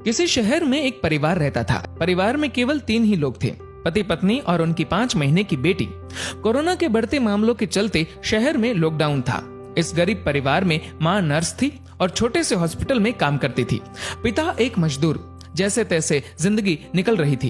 किसी शहर में एक परिवार रहता था। परिवार में केवल 3 ही लोग थे, पति पत्नी और उनकी 5 महीने की बेटी। कोरोना के बढ़ते मामलों के चलते शहर में लॉकडाउन था। इस गरीब परिवार में माँ नर्स थी और छोटे से हॉस्पिटल में काम करती थी। पिता एक मजदूर। जैसे तैसे जिंदगी निकल रही थी।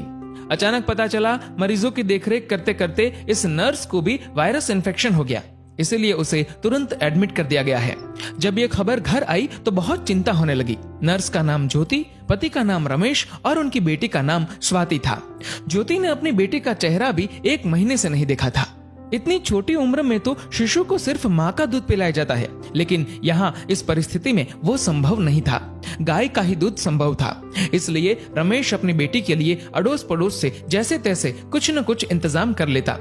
अचानक पता चला मरीजों की देखरेख करते करते इस नर्स को भी वायरस इन्फेक्शन हो गया, इसीलिए उसे तुरंत एडमिट कर दिया गया है। जब ये खबर घर आई तो बहुत चिंता होने लगी। नर्स का नाम ज्योति, पति का नाम रमेश और उनकी बेटी का नाम स्वाति था। ज्योति ने अपनी बेटी का चेहरा भी 1 महीने से नहीं देखा था। इतनी छोटी उम्र में तो शिशु को सिर्फ माँ का दूध पिलाया जाता है, लेकिन यहाँ इस परिस्थिति में वो संभव नहीं था। गाय का ही दूध संभव था। इसलिए रमेश अपनी बेटी के लिए अड़ोस पड़ोस से जैसे तैसे कुछ न कुछ इंतजाम कर लेता,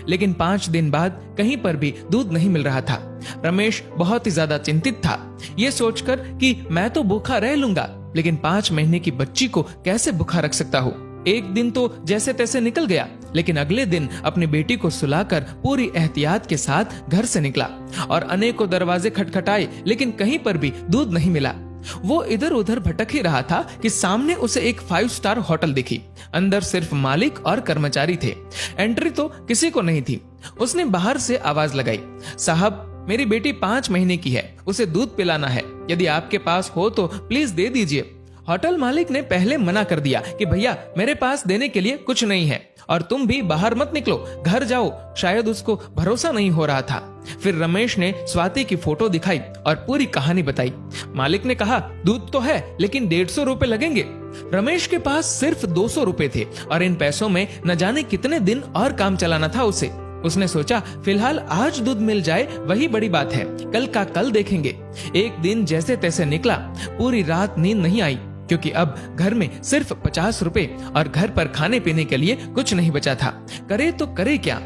लेकिन 5 दिन बाद कहीं पर भी दूध नहीं मिल रहा था। रमेश बहुत ही ज्यादा चिंतित था, ये सोचकर कि मैं तो भूखा रह लूंगा, लेकिन 5 महीने की बच्ची को कैसे भूखा रख सकता हूँ। एक दिन तो जैसे तैसे निकल गया, लेकिन अगले दिन अपनी बेटी को सुलाकर पूरी एहतियात के साथ घर से निकला और अनेकों दरवाजे खटखटाए, लेकिन कहीं पर भी दूध नहीं मिला। वो इधर उधर भटक ही रहा था कि सामने उसे एक 5 स्टार होटल दिखी। अंदर सिर्फ मालिक और कर्मचारी थे। एंट्री तो किसी को नहीं थी। उसने बाहर से आवाज लगाई, साहब मेरी बेटी 5 महीने की है, उसे दूध पिलाना है, यदि आपके पास हो तो प्लीज दे दीजिए। होटल मालिक ने पहले मना कर दिया कि भैया मेरे पास देने के लिए कुछ नहीं है और तुम भी बाहर मत निकलो, घर जाओ। शायद उसको भरोसा नहीं हो रहा था। फिर रमेश ने स्वाति की फोटो दिखाई और पूरी कहानी बताई। मालिक ने कहा दूध तो है, लेकिन 150 रुपए लगेंगे। रमेश के पास सिर्फ 200 रुपए थे और इन पैसों में न जाने कितने दिन और काम चलाना था उसे। उसने सोचा फिलहाल आज दूध मिल जाए वही बड़ी बात है, कल का कल देखेंगे। एक दिन जैसे तैसे निकला। पूरी रात नींद नहीं आई, क्योंकि अब घर में सिर्फ 50 रुपए और घर पर खाने पीने के लिए कुछ नहीं बचा था। करे तो करे क्या।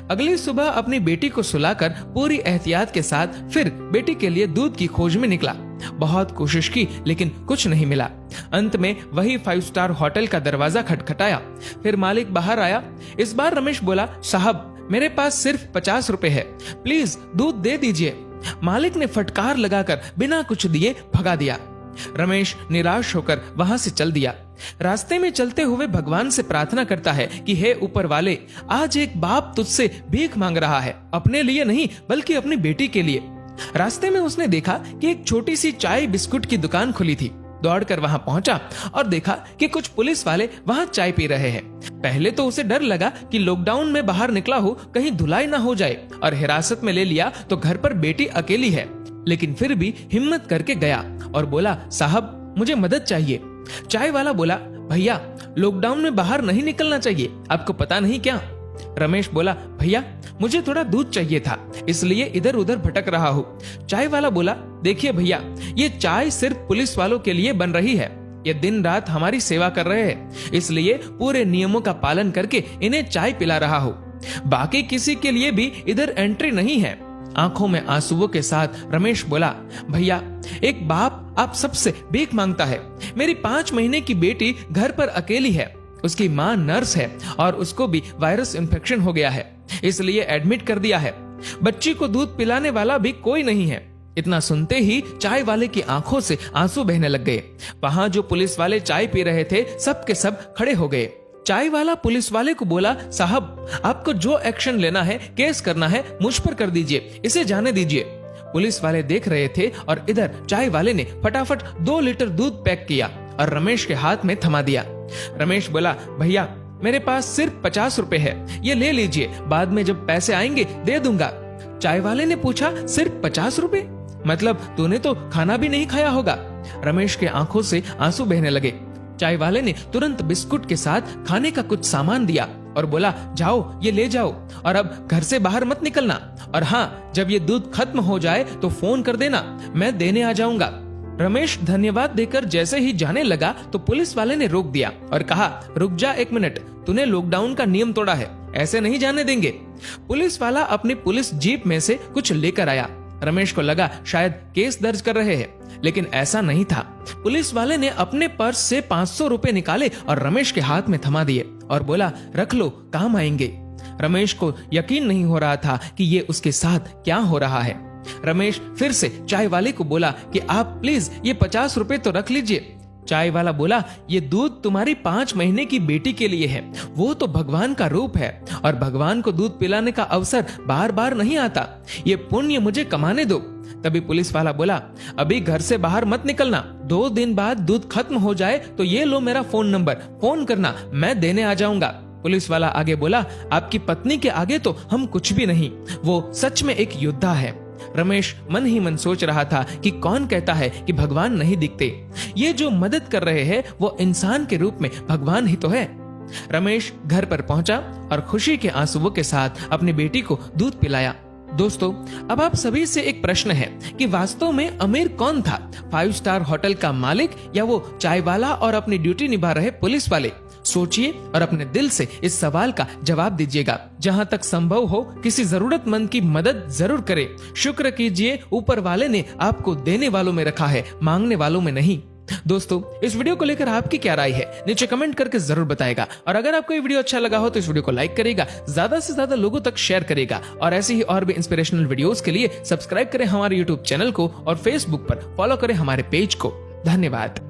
अगली सुबह अपनी बेटी को सुलाकर पूरी एहतियात के साथ फिर बेटी के लिए दूध की खोज में निकला। बहुत कोशिश की, लेकिन कुछ नहीं मिला। अंत में वही 5 स्टार होटल का दरवाजा खटखटाया। फिर मालिक बाहर आया। इस बार रमेश बोला, साहब मेरे पास सिर्फ 50 रुपए है, प्लीज दूध दे दीजिए। मालिक ने फटकार लगाकर बिना कुछ दिए भगा दिया। रमेश निराश होकर वहां से चल दिया। रास्ते में चलते हुए भगवान से प्रार्थना करता है कि हे ऊपर वाले, आज एक बाप तुझसे भीख मांग रहा है, अपने लिए नहीं बल्कि अपनी बेटी के लिए। रास्ते में उसने देखा कि एक छोटी सी चाय बिस्कुट की दुकान खुली थी। दौड़कर वहां पहुंचा और देखा कि कुछ पुलिस वाले वहां चाय पी रहे हैं। पहले तो उसे डर लगा कि लॉकडाउन में बाहर निकला हो कहीं धुलाई ना हो जाए और हिरासत में ले लिया तो घर पर बेटी अकेली है, लेकिन फिर भी हिम्मत करके गया और बोला, साहब मुझे मदद चाहिए। चाय वाला बोला, भैया लॉकडाउन में बाहर नहीं निकलना चाहिए, आपको पता नहीं क्या। रमेश बोला, भैया मुझे थोड़ा दूध चाहिए था, इसलिए इधर उधर भटक रहा हूँ। चाय वाला बोला, देखिए भैया, ये चाय सिर्फ पुलिस वालों के लिए बन रही है, ये दिन रात हमारी सेवा कर रहे हैं, इसलिए पूरे नियमों का पालन करके इन्हें चाय पिला रहा हूँ। बाकी किसी के लिए भी इधर एंट्री नहीं है। आंखों में आंसुओं के साथ रमेश बोला, भैया एक बाप आप सबसे भीख मांगता है। मेरी 5 महीने की बेटी घर पर अकेली है, उसकी माँ नर्स है और उसको भी वायरस इन्फेक्शन हो गया है, इसलिए एडमिट कर दिया है। बच्ची को दूध पिलाने वाला भी कोई नहीं है। इतना सुनते ही चाय वाले की आंखों से आंसू बहने लग गए। वहां जो पुलिस वाले चाय पी रहे थे सब के सब खड़े हो गए। चाय वाला पुलिस वाले को बोला, साहब आपको जो एक्शन लेना है, केस करना है, मुझ पर कर दीजिए, इसे जाने दीजिए। पुलिस वाले देख रहे थे और इधर चाय वाले ने फटाफट 2 लीटर दूध पैक किया और रमेश के हाथ में थमा दिया। रमेश बोला, भैया मेरे पास सिर्फ 50 रुपए है, ये ले लीजिए, बाद में जब पैसे आएंगे दे दूंगा। चाय वाले ने पूछा, सिर्फ 50 रुपए? मतलब तूने तो खाना भी नहीं खाया होगा। रमेश के आंखों से आंसू बहने लगे। चाय वाले ने तुरंत बिस्कुट के साथ खाने का कुछ सामान दिया और बोला, जाओ ये ले जाओ और अब घर से बाहर मत निकलना, और हाँ जब ये दूध खत्म हो जाए तो फोन कर देना, मैं देने आ जाऊंगा। रमेश धन्यवाद देकर जैसे ही जाने लगा तो पुलिस वाले ने रोक दिया और कहा, रुक जा 1 मिनट, तूने लॉकडाउन का नियम तोड़ा है, ऐसे नहीं जाने देंगे। पुलिस वाला अपनी पुलिस जीप में से कुछ लेकर आया। रमेश को लगा शायद केस दर्ज कर रहे हैं, लेकिन ऐसा नहीं था। पुलिस वाले ने अपने पर्स से 500 रुपए निकाले और रमेश के हाथ में थमा दिए और बोला, रख लो, काम आएंगे। रमेश को यकीन नहीं हो रहा था कि ये उसके साथ क्या हो रहा है। रमेश फिर से चाय वाले को बोला कि आप प्लीज ये 50 रुपए तो रख लीजिए। चाय वाला बोला, ये दूध तुम्हारी 5 महीने की बेटी के लिए है। वो तो भगवान का रूप है और भगवान को दूध पिलाने का अवसर बार बार नहीं आता। ये पुण्य मुझे कमाने दो। तभी पुलिस वाला बोला, अभी घर से बाहर मत निकलना, 2 दिन बाद दूध खत्म हो जाए तो ये लो मेरा फोन नंबर, फोन करना, मैं देने आ जाऊंगा। पुलिस वाला आगे बोला, आपकी पत्नी के आगे तो हम कुछ भी नहीं, वो सच में एक योद्धा है। रमेश मन ही मन सोच रहा था कि कौन कहता है कि भगवान नहीं दिखते। ये जो मदद कर रहे हैं वो इंसान के रूप में भगवान ही तो है। रमेश घर पर पहुंचा और खुशी के आंसुओं के साथ अपनी बेटी को दूध पिलाया। दोस्तों, अब आप सभी से एक प्रश्न है कि वास्तव में अमीर कौन था, 5 स्टार होटल का मालिक या वो चाय वाला और अपनी ड्यूटी निभा रहे पुलिस वाले? सोचिए और अपने दिल से इस सवाल का जवाब दीजिएगा। जहां तक संभव हो किसी जरूरतमंद की मदद जरूर करें। शुक्र कीजिए, ऊपर वाले ने आपको देने वालों में रखा है, मांगने वालों में नहीं। दोस्तों, इस वीडियो को लेकर आपकी क्या राय है, नीचे कमेंट करके जरूर बताएगा। और अगर आपको ये वीडियो अच्छा लगा हो तो इस वीडियो को लाइक करेगा, ज्यादा से ज्यादा लोगों तक शेयर करेगा और ऐसे ही और भी इंस्पिरेशनल वीडियोस के लिए सब्सक्राइब करें हमारे यूट्यूब चैनल को और फेसबुक पर फॉलो करें हमारे पेज को। धन्यवाद।